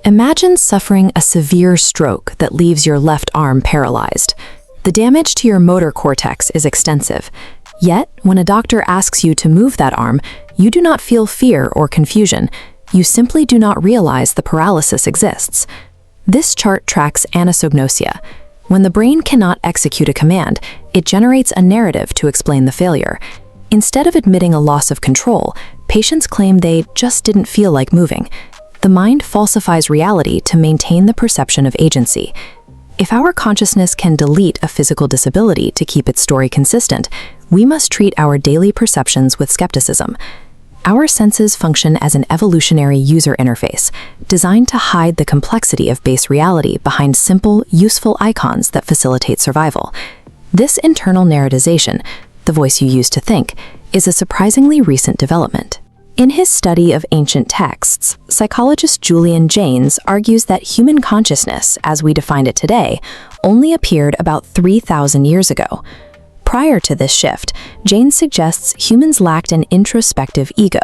Imagine suffering a severe stroke that leaves your left arm paralyzed. The damage to your motor cortex is extensive. Yet, when a doctor asks you to move that arm, you do not feel fear or confusion. You simply do not realize the paralysis exists. This chart tracks anosognosia. When the brain cannot execute a command, it generates a narrative to explain the failure. Instead of admitting a loss of control, patients claim they just didn't feel like moving. The mind falsifies reality to maintain the perception of agency. If our consciousness can delete a physical disability to keep its story consistent, we must treat our daily perceptions with skepticism. Our senses function as an evolutionary user interface, designed to hide the complexity of base reality behind simple, useful icons that facilitate survival. This internal narratization, the voice you use to think, is a surprisingly recent development. In his study of ancient texts, psychologist Julian Jaynes argues that human consciousness, as we defined it today, only appeared about 3,000 years ago. Prior to this shift, Jaynes suggests humans lacked an introspective ego.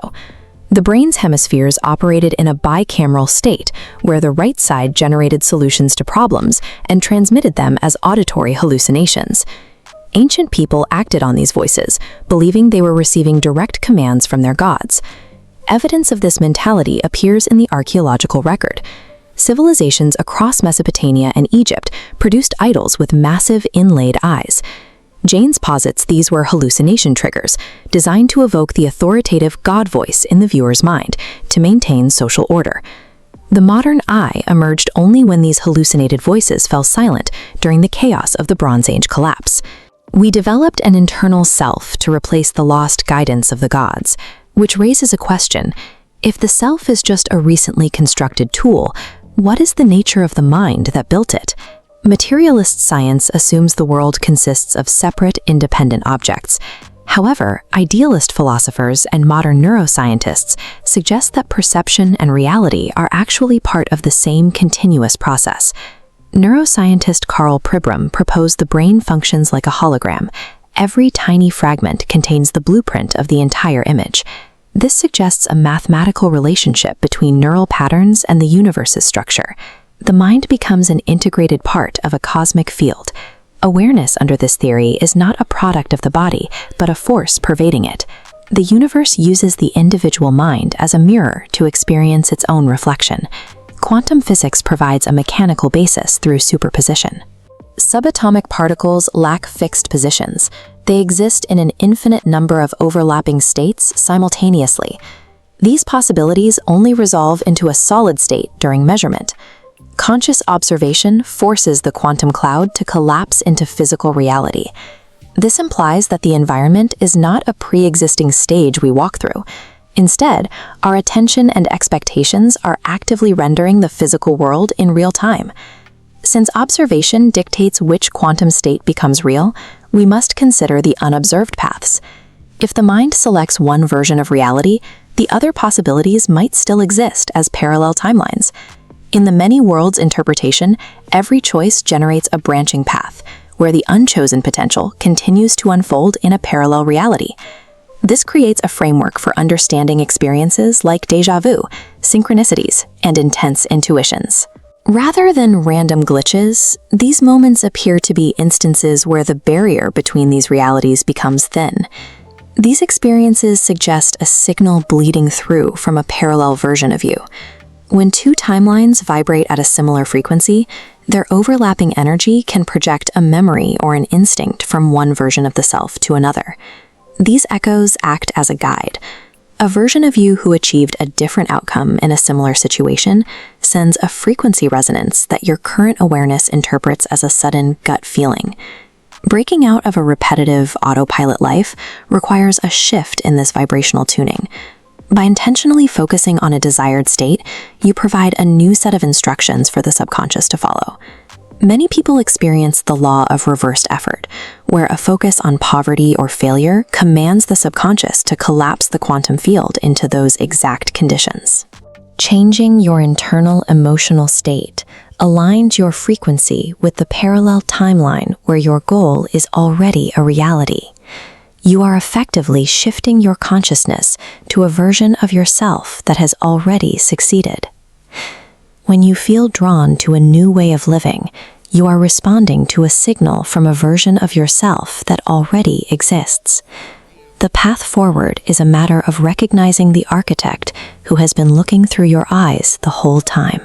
The brain's hemispheres operated in a bicameral state, where the right side generated solutions to problems and transmitted them as auditory hallucinations. Ancient people acted on these voices, believing they were receiving direct commands from their gods. Evidence of this mentality appears in the archaeological record. Civilizations across Mesopotamia and Egypt produced idols with massive inlaid eyes. Jaynes posits these were hallucination triggers, designed to evoke the authoritative God voice in the viewer's mind to maintain social order. The modern I emerged only when these hallucinated voices fell silent during the chaos of the Bronze Age collapse. We developed an internal self to replace the lost guidance of the gods, which raises a question. If the self is just a recently constructed tool, what is the nature of the mind that built it? Materialist science assumes the world consists of separate, independent objects. However, idealist philosophers and modern neuroscientists suggest that perception and reality are actually part of the same continuous process. Neuroscientist Carl Pribram proposed the brain functions like a hologram. Every tiny fragment contains the blueprint of the entire image. This suggests a mathematical relationship between neural patterns and the universe's structure. The mind becomes an integrated part of a cosmic field. Awareness under this theory is not a product of the body, but a force pervading it. The universe uses the individual mind as a mirror to experience its own reflection. Quantum physics provides a mechanical basis through superposition. Subatomic particles lack fixed positions. They exist in an infinite number of overlapping states simultaneously. These possibilities only resolve into a solid state during measurement. Conscious observation forces the quantum cloud to collapse into physical reality. This implies that the environment is not a pre-existing stage we walk through. Instead, our attention and expectations are actively rendering the physical world in real time. Since observation dictates which quantum state becomes real, we must consider the unobserved paths. If the mind selects one version of reality, the other possibilities might still exist as parallel timelines. In the many worlds interpretation, every choice generates a branching path, where the unchosen potential continues to unfold in a parallel reality. This creates a framework for understanding experiences like déjà vu, synchronicities, and intense intuitions. Rather than random glitches, these moments appear to be instances where the barrier between these realities becomes thin. These experiences suggest a signal bleeding through from a parallel version of you. When two timelines vibrate at a similar frequency, their overlapping energy can project a memory or an instinct from one version of the self to another. These echoes act as a guide. A version of you who achieved a different outcome in a similar situation sends a frequency resonance that your current awareness interprets as a sudden gut feeling. Breaking out of a repetitive autopilot life requires a shift in this vibrational tuning. By intentionally focusing on a desired state, you provide a new set of instructions for the subconscious to follow. Many people experience the law of reversed effort, where a focus on poverty or failure commands the subconscious to collapse the quantum field into those exact conditions. Changing your internal emotional state aligns your frequency with the parallel timeline where your goal is already a reality. You are effectively shifting your consciousness to a version of yourself that has already succeeded. When you feel drawn to a new way of living, you are responding to a signal from a version of yourself that already exists. The path forward is a matter of recognizing the architect who has been looking through your eyes the whole time.